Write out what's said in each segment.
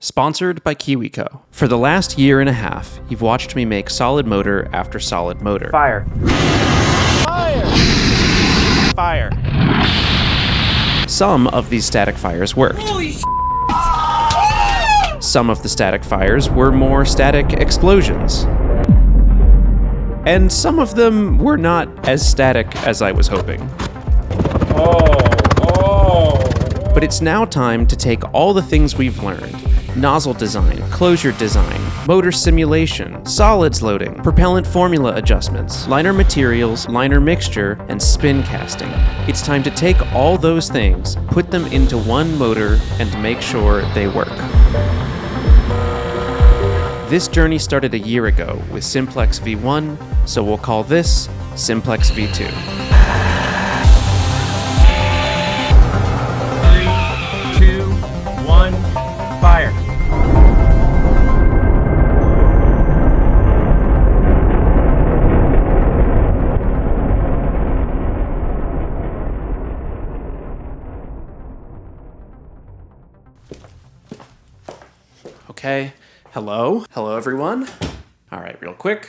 Sponsored by KiwiCo. For the last year and a half, you've watched me make solid motor after solid motor. Fire. Fire. Fire. Some of these static fires worked. Holy shit. Some of the static fires were more static explosions. And some of them were not as static as I was hoping. But it's now time to take all the things we've learned: nozzle design, closure design, motor simulation, solids loading, propellant formula adjustments, liner materials, liner mixture, and spin casting. It's time to take all those things, put them into one motor, and make sure they work. This journey started a year ago with Simplex V1, so we'll call this Simplex V2. 3, 2, 1, fire. Okay, hello everyone. All right, real quick.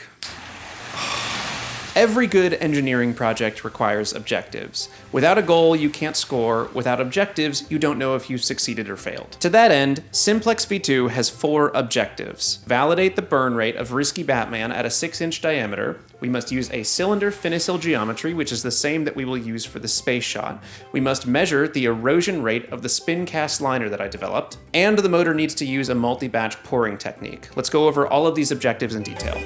Every good engineering project requires objectives. Without a goal, you can't score. Without objectives, you don't know if you've succeeded or failed. To that end, Simplex V2 has 4 objectives. Validate the burn rate of Risky Batman at a 6-inch diameter. We must use a cylinder finisil geometry, which is the same that we will use for the space shot. We must measure the erosion rate of the spin cast liner that I developed. And the motor needs to use a multi-batch pouring technique. Let's go over all of these objectives in detail.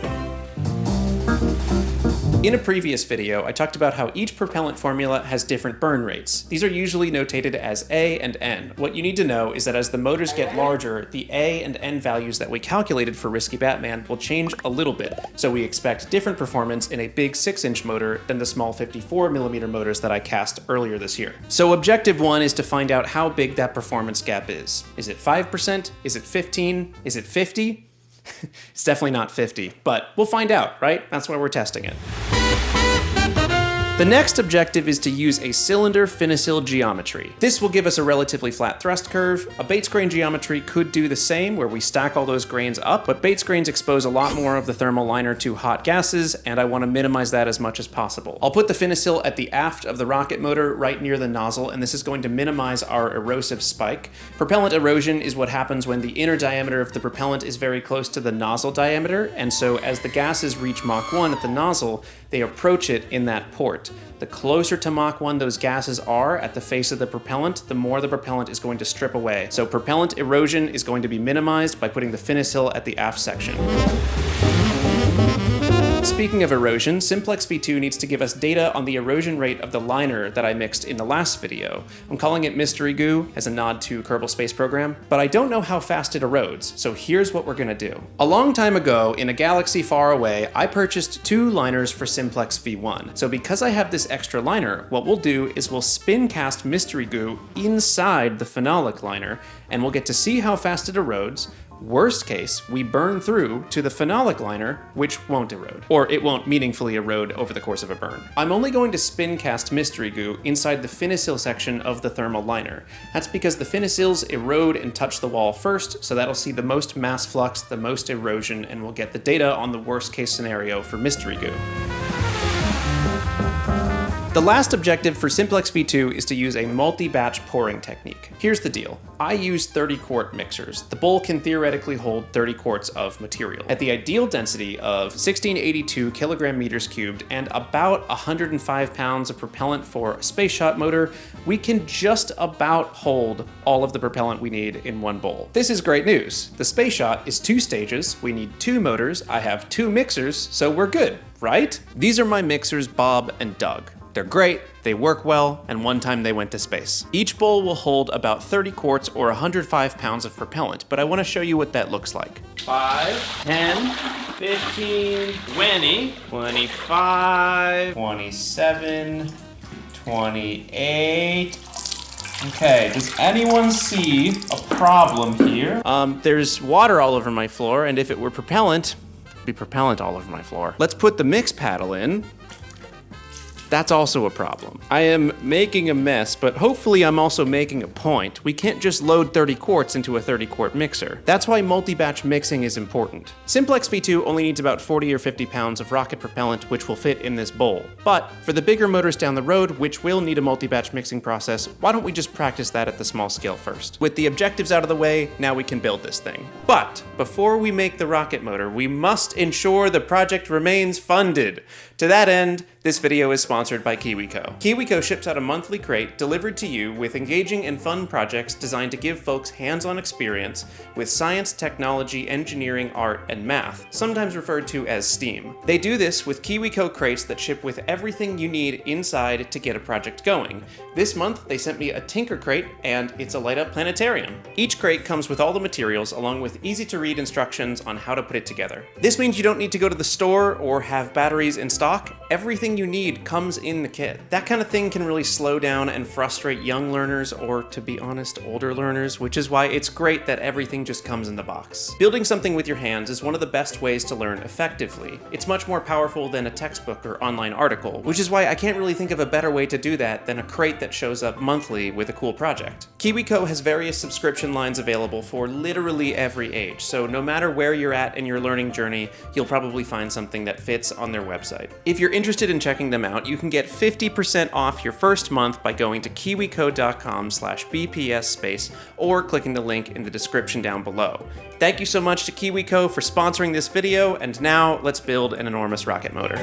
In a previous video, I talked about how each propellant formula has different burn rates. These are usually notated as A and N. What you need to know is that as the motors get larger, the A and N values that we calculated for Risky Batman will change a little bit, so we expect different performance in a big 6-inch motor than the small 54mm motors that I cast earlier this year. So objective 1 is to find out how big that performance gap is. Is it 5%? Is it 15%? Is it 50%? It's definitely not 50, but we'll find out, right? That's why we're testing it. The next objective is to use a cylinder finisil geometry. This will give us a relatively flat thrust curve. A Bates grain geometry could do the same, where we stack all those grains up, but Bates grains expose a lot more of the thermal liner to hot gases, and I want to minimize that as much as possible. I'll put the finisil at the aft of the rocket motor right near the nozzle, and this is going to minimize our erosive spike. Propellant erosion is what happens when the inner diameter of the propellant is very close to the nozzle diameter, and so as the gases reach Mach 1 at the nozzle, they approach it in that port. The closer to Mach 1 those gases are at the face of the propellant, the more the propellant is going to strip away. So propellant erosion is going to be minimized by putting the finisil at the aft section. Speaking of erosion, Simplex V2 needs to give us data on the erosion rate of the liner that I mixed in the last video. I'm calling it Mystery Goo as a nod to Kerbal Space Program, but I don't know how fast it erodes, so here's what we're gonna do. A long time ago, in a galaxy far away, I purchased 2 liners for Simplex V1. So because I have this extra liner, what we'll do is we'll spin cast Mystery Goo inside the phenolic liner, and we'll get to see how fast it erodes. Worst case, we burn through to the phenolic liner, which won't erode. Or it won't meaningfully erode over the course of a burn. I'm only going to spin cast Mystery Goo inside the finisil section of the thermal liner. That's because the finisils erode and touch the wall first, so that'll see the most mass flux, the most erosion, and we'll get the data on the worst case scenario for Mystery Goo. The last objective for Simplex V2 is to use a multi-batch pouring technique. Here's the deal. I use 30-quart mixers. The bowl can theoretically hold 30 quarts of material. At the ideal density of 1682 kilogram meters cubed and about 105 pounds of propellant for a space shot motor, we can just about hold all of the propellant we need in one bowl. This is great news. The space shot is 2 stages. We need 2 motors. I have 2 mixers, so we're good, right? These are my mixers, Bob and Doug. They're great, they work well, and one time they went to space. Each bowl will hold about 30 quarts or 105 pounds of propellant, but I want to show you what that looks like. 5, 10, 15, 20, 25, 27, 28. Okay, does anyone see a problem here? There's water all over my floor, and if it were propellant, it'd be propellant all over my floor. Let's put the mix paddle in. That's also a problem. I am making a mess, but hopefully I'm also making a point. We can't just load 30 quarts into a 30-quart mixer. That's why multi-batch mixing is important. Simplex V2 only needs about 40 or 50 pounds of rocket propellant, which will fit in this bowl. But for the bigger motors down the road, which will need a multi-batch mixing process, why don't we just practice that at the small scale first? With the objectives out of the way, now we can build this thing. But before we make the rocket motor, we must ensure the project remains funded. To that end, this video is sponsored by KiwiCo. KiwiCo ships out a monthly crate delivered to you with engaging and fun projects designed to give folks hands-on experience with science, technology, engineering, art, and math, sometimes referred to as STEAM. They do this with KiwiCo crates that ship with everything you need inside to get a project going. This month, they sent me a Tinker crate, and it's a light-up planetarium. Each crate comes with all the materials, along with easy-to-read instructions on how to put it together. This means you don't need to go to the store or have batteries in stock. Everything you need comes in the kit. That kind of thing can really slow down and frustrate young learners, or to be honest, older learners, which is why it's great that everything just comes in the box. Building something with your hands is one of the best ways to learn effectively. It's much more powerful than a textbook or online article, which is why I can't really think of a better way to do that than a crate that shows up monthly with a cool project. KiwiCo has various subscription lines available for literally every age, so no matter where you're at in your learning journey, you'll probably find something that fits on their website. If you're interested in checking them out, you can get 50% off your first month by going to kiwico.com/BPS.space or clicking the link in the description down below. Thank you so much to KiwiCo for sponsoring this video, and now let's build an enormous rocket motor.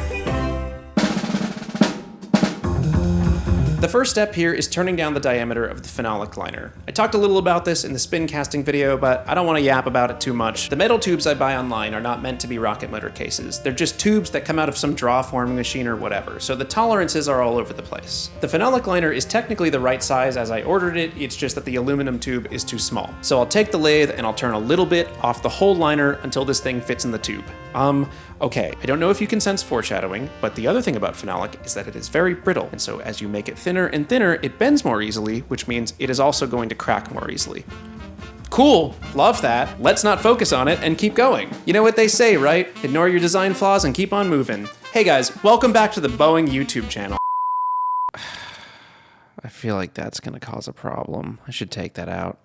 The first step here is turning down the diameter of the phenolic liner. I talked a little about this in the spin casting video, but I don't want to yap about it too much. The metal tubes I buy online are not meant to be rocket motor cases. They're just tubes that come out of some draw forming machine or whatever, so the tolerances are all over the place. The phenolic liner is technically the right size as I ordered it, it's just that the aluminum tube is too small. So I'll take the lathe and I'll turn a little bit off the whole liner until this thing fits in the tube. Okay, I don't know if you can sense foreshadowing, but the other thing about phenolic is that it is very brittle, and so as you make it thinner and thinner, it bends more easily, which means it is also going to crack more easily. Cool, love that. Let's not focus on it and keep going. You know what they say, right? Ignore your design flaws and keep on moving. Hey guys, welcome back to the Boeing YouTube channel. I feel like that's gonna cause a problem. I should take that out.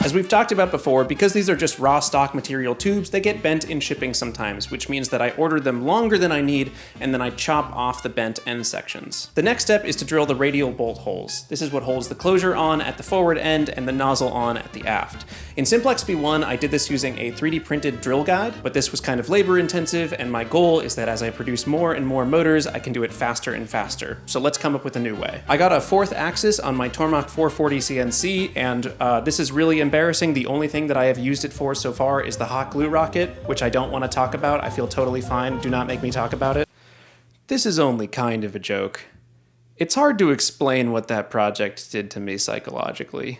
As we've talked about before, because these are just raw stock material tubes, they get bent in shipping sometimes, which means that I order them longer than I need, and then I chop off the bent end sections. The next step is to drill the radial bolt holes. This is what holds the closure on at the forward end and the nozzle on at the aft. In Simplex V1, I did this using a 3D printed drill guide, but this was kind of labor intensive, and my goal is that as I produce more and more motors, I can do it faster and faster. So let's come up with a new way. I got a 4th axis on my Tormach 440 CNC, and this is really embarrassing. The only thing that I have used it for so far is the hot glue rocket, which I don't want to talk about. I feel totally fine. Do not make me talk about it. This is only kind of a joke. It's hard to explain what that project did to me psychologically.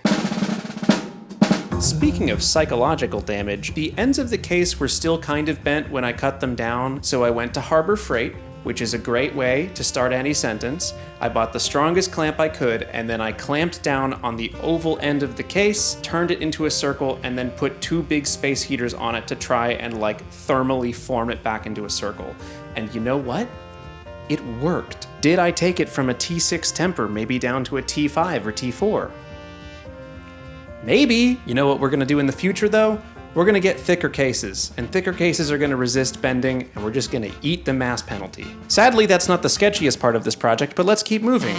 Speaking of psychological damage, the ends of the case were still kind of bent when I cut them down, so I went to Harbor Freight, which is a great way to start any sentence. I bought the strongest clamp I could, and then I clamped down on the oval end of the case, turned it into a circle, and then put 2 big space heaters on it to try and like thermally form it back into a circle. And you know what? It worked. Did I take it from a T6 temper maybe down to a T5 or T4? Maybe. You know what we're gonna do in the future though? We're gonna get thicker cases, and thicker cases are gonna resist bending, and we're just gonna eat the mass penalty. Sadly, that's not the sketchiest part of this project, but let's keep moving.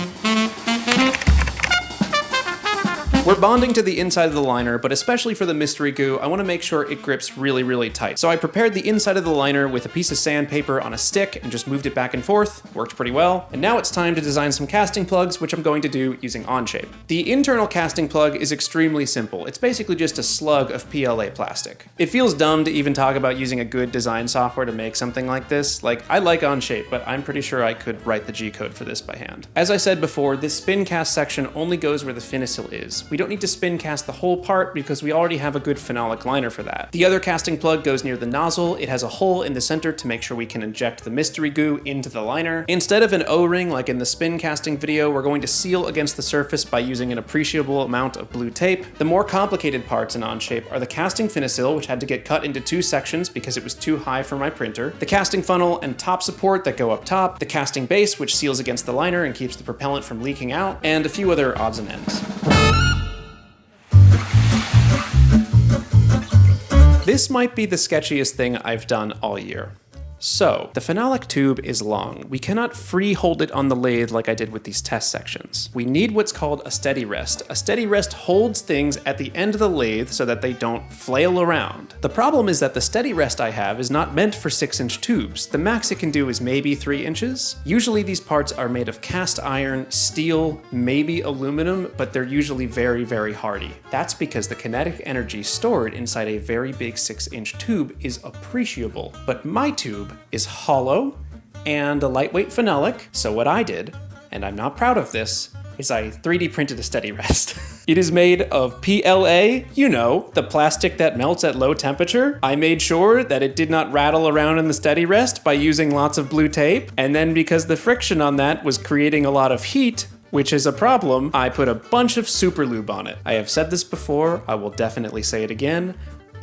We're bonding to the inside of the liner, but especially for the mystery goo, I want to make sure it grips really, really tight. So I prepared the inside of the liner with a piece of sandpaper on a stick and just moved it back and forth. Worked pretty well. And now it's time to design some casting plugs, which I'm going to do using Onshape. The internal casting plug is extremely simple. It's basically just a slug of PLA plastic. It feels dumb to even talk about using a good design software to make something like this. Like, I like Onshape, but I'm pretty sure I could write the G code for this by hand. As I said before, this spin cast section only goes where the finicle is. We We don't need to spin cast the whole part because we already have a good phenolic liner for that. The other casting plug goes near the nozzle. It has a hole in the center to make sure we can inject the mystery goo into the liner. Instead of an O-ring like in the spin casting video, we're going to seal against the surface by using an appreciable amount of blue tape. The more complicated parts in Onshape are the casting finisill, which had to get cut into 2 sections because it was too high for my printer, the casting funnel and top support that go up top, the casting base, which seals against the liner and keeps the propellant from leaking out, and a few other odds and ends. This might be the sketchiest thing I've done all year. So, the phenolic tube is long. We cannot free hold it on the lathe like I did with these test sections. We need what's called a steady rest. A steady rest holds things at the end of the lathe so that they don't flail around. The problem is that the steady rest I have is not meant for 6-inch tubes. The max it can do is maybe 3 inches. Usually these parts are made of cast iron, steel, maybe aluminum, but they're usually very, very hardy. That's because the kinetic energy stored inside a very big 6-inch tube is appreciable. But my tube is hollow and a lightweight phenolic, so what I did, and I'm not proud of this, is I 3D printed a steady rest. It is made of PLA, you know, the plastic that melts at low temperature. I made sure that it did not rattle around in the steady rest by using lots of blue tape, and then because the friction on that was creating a lot of heat, which is a problem, I put a bunch of super lube on it. I have said this before, I will definitely say it again.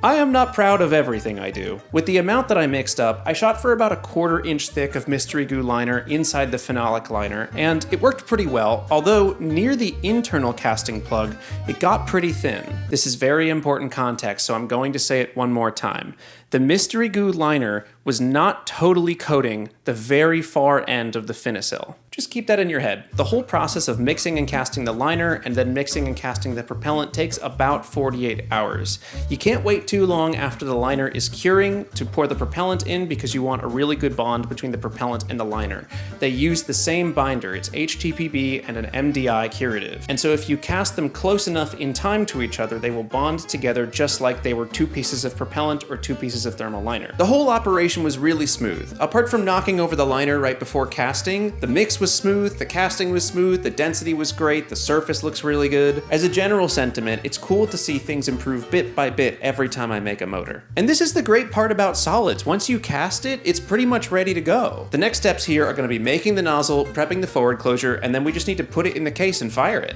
I am not proud of everything I do. With the amount that I mixed up, I shot for about a 1/4 inch thick of mystery goo liner inside the phenolic liner, and it worked pretty well, although near the internal casting plug, it got pretty thin. This is very important context, so I'm going to say it one more time. The mystery goo liner was not totally coating the very far end of the finisill. Just keep that in your head. The whole process of mixing and casting the liner and then mixing and casting the propellant takes about 48 hours. You can't wait too long after the liner is curing to pour the propellant in because you want a really good bond between the propellant and the liner. They use the same binder. It's HTPB and an MDI curative. And so if you cast them close enough in time to each other, they will bond together just like they were 2 pieces of propellant or 2 pieces of thermal liner. The whole operation was really smooth. Apart from knocking over the liner right before casting, the mix was smooth, the casting was smooth, the density was great, the surface looks really good. As a general sentiment, it's cool to see things improve bit by bit every time I make a motor. And this is the great part about solids. Once you cast it, it's pretty much ready to go. The next steps here are going to be making the nozzle, prepping the forward closure, and then we just need to put it in the case and fire it.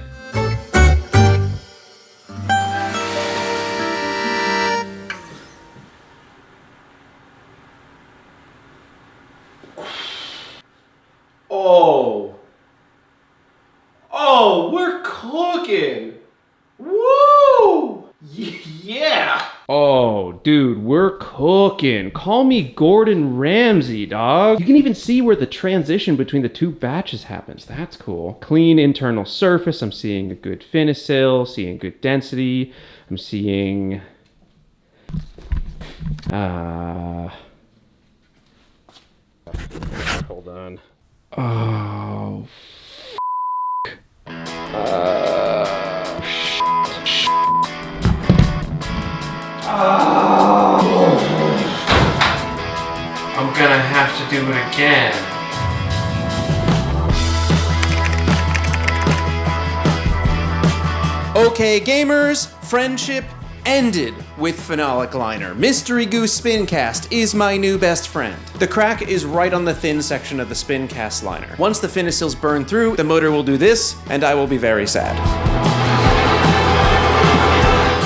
Oh, we're cooking. Woo! Yeah! Oh, dude, we're cooking. Call me Gordon Ramsay, dog. You can even see where the transition between the 2 batches happens. That's cool. Clean internal surface. I'm seeing a good finisill, seeing good density. I'm seeing... Hold on. Oh, I'm gonna have to do it again. Okay, gamers, friendship ended with phenolic liner. Mystery Goo Spin Cast is my new best friend. The crack is right on the thin section of the spin cast liner. Once the finisils burn through, the motor will do this, and I will be very sad.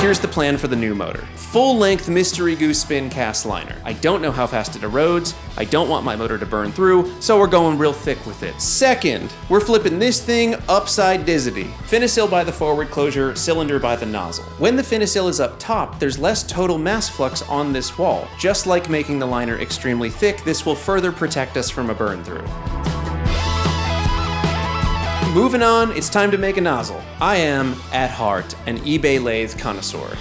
Here's the plan for the new motor. Full-length Mystery Goo Spin Cast liner. I don't know how fast it erodes, I don't want my motor to burn through, so we're going real thick with it. Second, we're flipping this thing upside dizzity. Finisill by the forward closure, cylinder by the nozzle. When the finisill is up top, there's less total mass flux on this wall. Just like making the liner extremely thick, this will further protect us from a burn through. Moving on, it's time to make a nozzle. I am, at heart, an eBay lathe connoisseur.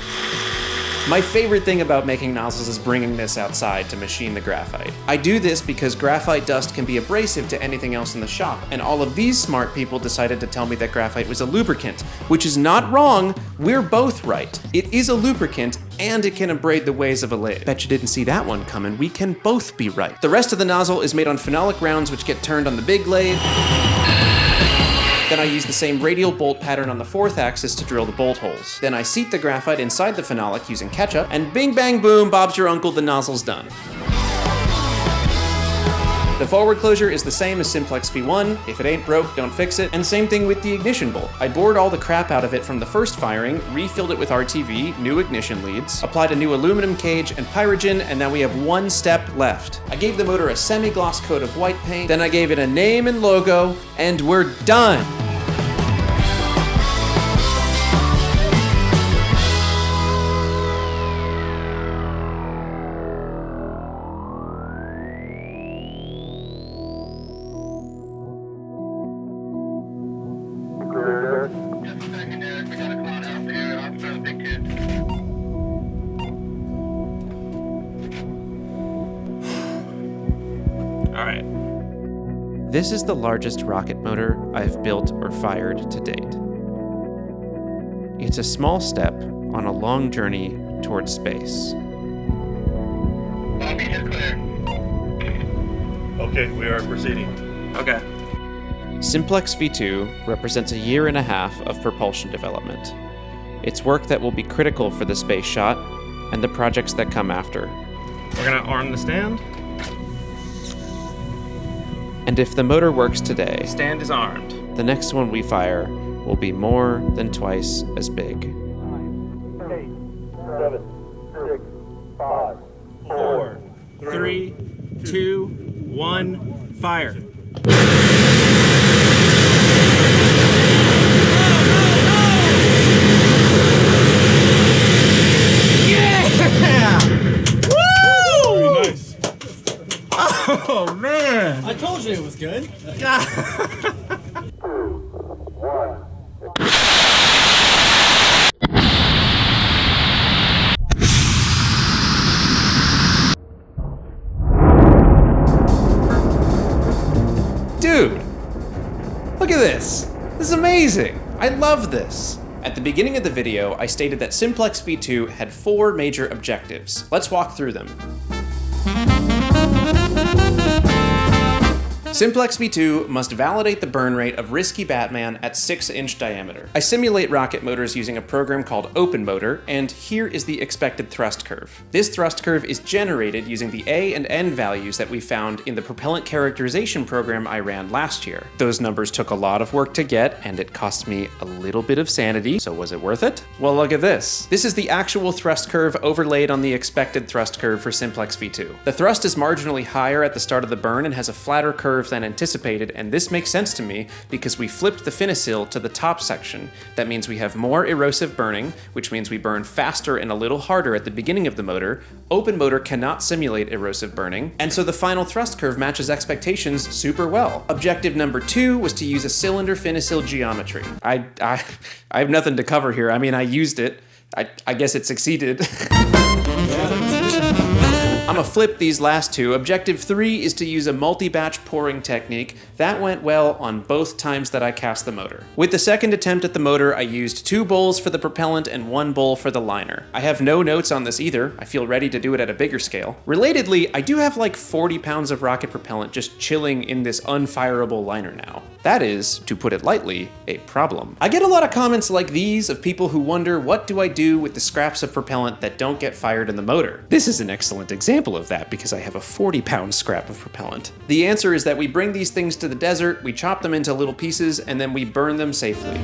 My favorite thing about making nozzles is bringing this outside to machine the graphite. I do this because graphite dust can be abrasive to anything else in the shop, and all of these smart people decided to tell me that graphite was a lubricant, which is not wrong, we're both right. It is a lubricant, and it can abrade the ways of a lathe. Bet you didn't see that one coming, we can both be right. The rest of the nozzle is made on phenolic rounds which get turned on the big lathe, Then I use the same radial bolt pattern on the 4th axis to drill the bolt holes. Then I seat the graphite inside the phenolic using ketchup, and bing bang boom, Bob's your uncle, the nozzle's done. The forward closure is the same as Simplex V1. If it ain't broke, don't fix it. And same thing with the ignition bolt. I bored all the crap out of it from the first firing, refilled it with RTV, new ignition leads, applied a new aluminum cage and pyrogen, and now we have one step left. I gave the motor a semi-gloss coat of white paint, then I gave it a name and logo, and we're done. All right. This is the largest rocket motor I've built or fired to date. It's a small step on a long journey towards space. Bobby, you're clear. Okay, we are proceeding. Okay. Simplex V2 represents a year and a half of propulsion development. It's work that will be critical for the space shot and the projects that come after. We're gonna arm the stand. And if the motor works today, Stand is armed. the next one we fire will be more than twice as big. 8, 7, 6, 5, 4, 3, 2, 1, fire. Oh man! I told you it was good. Dude! Look at this! This is amazing! I love this! At the beginning of the video, I stated that Simplex V2 had 4 major objectives. Let's walk through them. Simplex V2 must validate the burn rate of Risky Batman at 6-inch diameter. I simulate rocket motors using a program called OpenMotor, and here is the expected thrust curve. This thrust curve is generated using the A and N values that we found in the propellant characterization program I ran last year. Those numbers took a lot of work to get, and it cost me a little bit of sanity, so was it worth it? Well, look at this. This is the actual thrust curve overlaid on the expected thrust curve for Simplex V2. The thrust is marginally higher at the start of the burn and has a flatter curve than anticipated, and this makes sense to me because we flipped the finisil to the top section. That means we have more erosive burning, which means we burn faster and a little harder at the beginning of the motor. OpenMotor cannot simulate erosive burning, and so the final thrust curve matches expectations super well. Objective number 2 was to use a cylinder finisil geometry. I have nothing to cover here. I mean, I used it. I guess it succeeded. I'm gonna flip these last 2. Objective 3 is to use a multi-batch pouring technique. That went well on both times that I cast the motor. With the second attempt at the motor, I used 2 bowls for the propellant and 1 bowl for the liner. I have no notes on this either. I feel ready to do it at a bigger scale. Relatedly, I do have like 40 pounds of rocket propellant just chilling in this unfireable liner now. That is, to put it lightly, a problem. I get a lot of comments like these of people who wonder, what do I do with the scraps of propellant that don't get fired in the motor? This is an excellent example of that because I have a 40-pound scrap of propellant. The answer is that we bring these things to the desert, we chop them into little pieces, and then we burn them safely.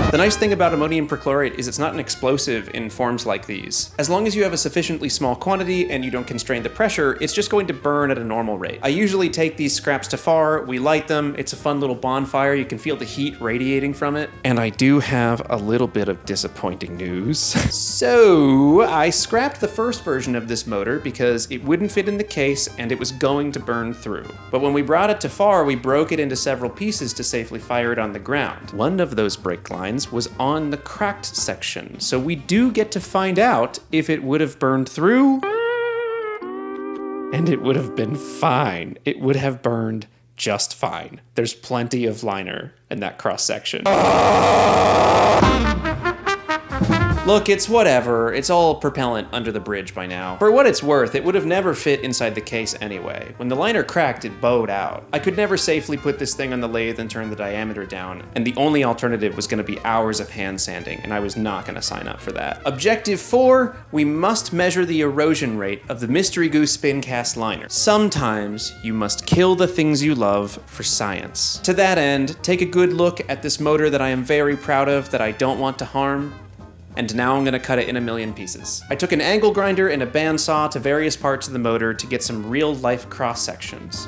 The nice thing about ammonium perchlorate is it's not an explosive in forms like these. As long as you have a sufficiently small quantity and you don't constrain the pressure, it's just going to burn at a normal rate. I usually take these scraps to far, we light them, it's a fun little bonfire, you can feel the heat radiating from it. And I do have a little bit of disappointing news. So, I scrapped the first version of this motor because it wouldn't fit in the case and it was going to burn through. But when we brought it to far, we broke it into several pieces to safely fire it on the ground. One of those break lines was on the cracked section, so we do get to find out if it would have burned through, and it would have been fine. It would have burned just fine. There's plenty of liner in that cross section. Look, it's whatever. It's all propellant under the bridge by now. For what it's worth, it would have never fit inside the case anyway. When the liner cracked, it bowed out. I could never safely put this thing on the lathe and turn the diameter down, and the only alternative was going to be hours of hand sanding, and I was not going to sign up for that. Objective 4, we must measure the erosion rate of the Mystery Goo spin cast liner. Sometimes you must kill the things you love for science. To that end, take a good look at this motor that I am very proud of that I don't want to harm. And now I'm gonna cut it in a million pieces. I took an angle grinder and a bandsaw to various parts of the motor to get some real life cross sections.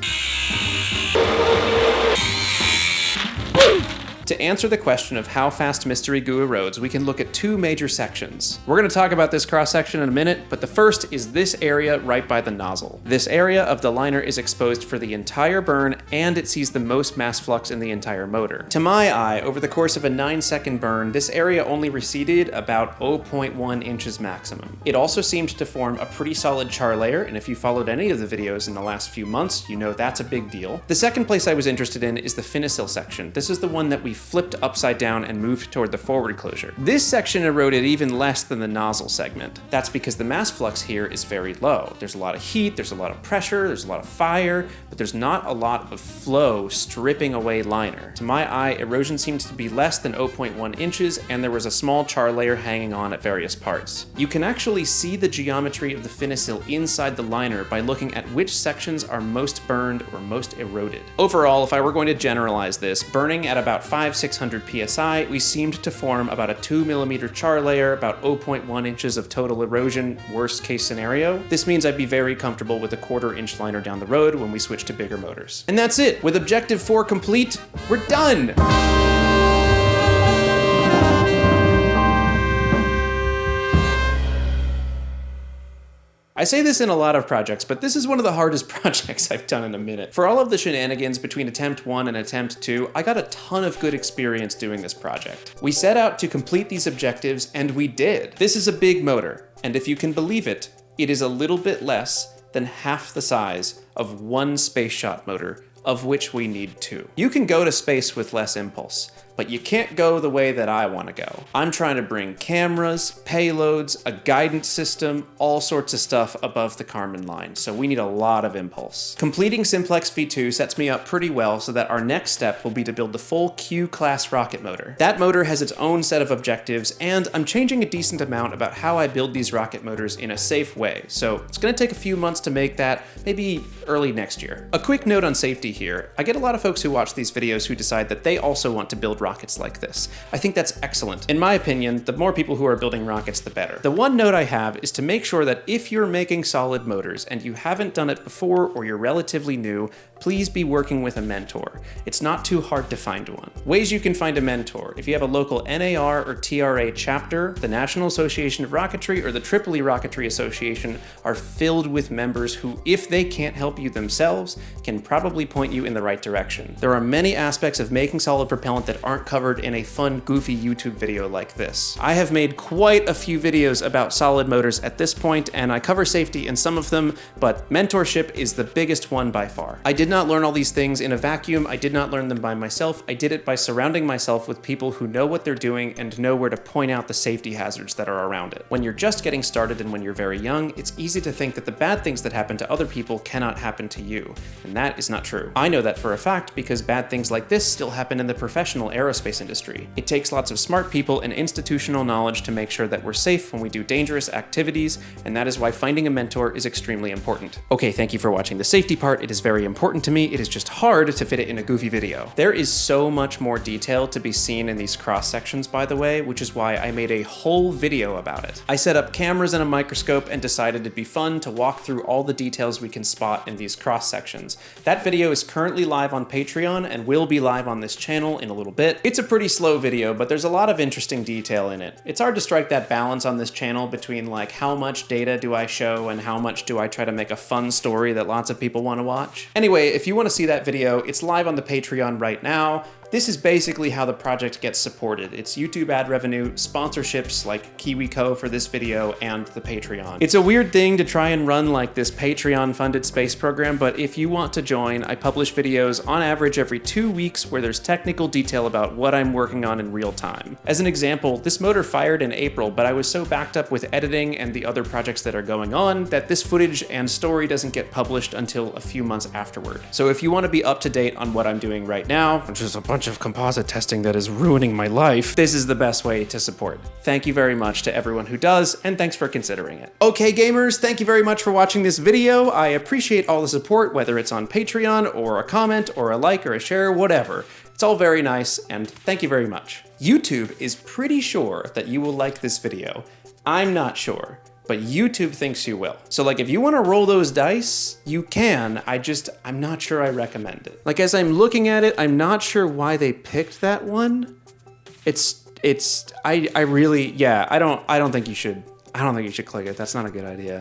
To answer the question of how fast Mystery Goo erodes, we can look at two major sections. We're gonna talk about this cross section in a minute, but the first is this area right by the nozzle. This area of the liner is exposed for the entire burn, and it sees the most mass flux in the entire motor. To my eye, over the course of a 9-second burn, this area only receded about 0.1 inches maximum. It also seemed to form a pretty solid char layer, and if you followed any of the videos in the last few months, you know that's a big deal. The second place I was interested in is the finisil section. This is the one that we flipped upside down and moved toward the forward closure. This section eroded even less than the nozzle segment. That's because the mass flux here is very low. There's a lot of heat, there's a lot of pressure, there's a lot of fire, but there's not a lot of flow stripping away liner. To my eye, erosion seemed to be less than 0.1 inches, and there was a small char layer hanging on at various parts. You can actually see the geometry of the finisil inside the liner by looking at which sections are most burned or most eroded. Overall, if I were going to generalize this, burning at about 500-600 psi, we seemed to form about a 2mm char layer, about 0.1 inches of total erosion, worst case scenario. This means I'd be very comfortable with a 1/4 inch liner down the road when we switch to bigger motors. And that's it! With objective 4 complete, we're done! I say this in a lot of projects, but this is one of the hardest projects I've done in a minute. For all of the shenanigans between attempt 1 and attempt 2, I got a ton of good experience doing this project. We set out to complete these objectives, and we did. This is a big motor, and if you can believe it, it is a little bit less than half the size of one space shot motor, of which we need 2. You can go to space with less impulse, but you can't go the way that I want to go. I'm trying to bring cameras, payloads, a guidance system, all sorts of stuff above the Kármán line, so we need a lot of impulse. Completing Simplex V2 sets me up pretty well so that our next step will be to build the full Q-class rocket motor. That motor has its own set of objectives, and I'm changing a decent amount about how I build these rocket motors in a safe way, so it's gonna take a few months to make that, maybe early next year. A quick note on safety here. I get a lot of folks who watch these videos who decide that they also want to build rockets like this. I think that's excellent. In my opinion, the more people who are building rockets, the better. The one note I have is to make sure that if you're making solid motors and you haven't done it before or you're relatively new, please be working with a mentor. It's not too hard to find one. Ways you can find a mentor. If you have a local NAR or TRA chapter, the National Association of Rocketry or the Tripoli Rocketry Association are filled with members who, if they can't help you themselves, can probably point you in the right direction. There are many aspects of making solid propellant that aren't covered in a fun, goofy YouTube video like this. I have made quite a few videos about solid motors at this point, and I cover safety in some of them, but mentorship is the biggest one by far. I did not learn all these things in a vacuum. I did not learn them by myself. I did it by surrounding myself with people who know what they're doing and know where to point out the safety hazards that are around it. When you're just getting started and when you're very young, it's easy to think that the bad things that happen to other people cannot happen to you, and that is not true. I know that for a fact because bad things like this still happen in the professional aerospace industry. It takes lots of smart people and institutional knowledge to make sure that we're safe when we do dangerous activities, and that is why finding a mentor is extremely important. Okay, thank you for watching the safety part. It is very important to me. It is just hard to fit it in a goofy video. There is so much more detail to be seen in these cross sections, by the way, which is why I made a whole video about it. I set up cameras and a microscope and decided it'd be fun to walk through all the details we can spot in these cross sections. That video is currently live on Patreon and will be live on this channel in a little bit. It's a pretty slow video, but there's a lot of interesting detail in it. It's hard to strike that balance on this channel between like how much data do I show and how much do I try to make a fun story that lots of people want to watch. Anyway, if you want to see that video, it's live on the Patreon right now. This is basically how the project gets supported. It's YouTube ad revenue, sponsorships like KiwiCo for this video, and the Patreon. It's a weird thing to try and run like this Patreon-funded space program, but if you want to join, I publish videos on average every 2 weeks where there's technical detail about what I'm working on in real time. As an example, this motor fired in April, but I was so backed up with editing and the other projects that are going on that this footage and story doesn't get published until a few months afterward. So if you want to be up to date on what I'm doing right now, which is a bunch of composite testing that is ruining my life, this is the best way to support. Thank you very much to everyone who does, and thanks for considering it. Okay, gamers, thank you very much for watching this video. I appreciate all the support, whether it's on Patreon, or a comment, or a like, or a share, whatever. It's all very nice, and thank you very much. YouTube is pretty sure that you will like this video. I'm not sure, but YouTube thinks you will. So like, if you want to roll those dice, you can. I'm not sure I recommend it. Like, as I'm looking at it, I'm not sure why they picked that one. I don't think you should click it. That's not a good idea.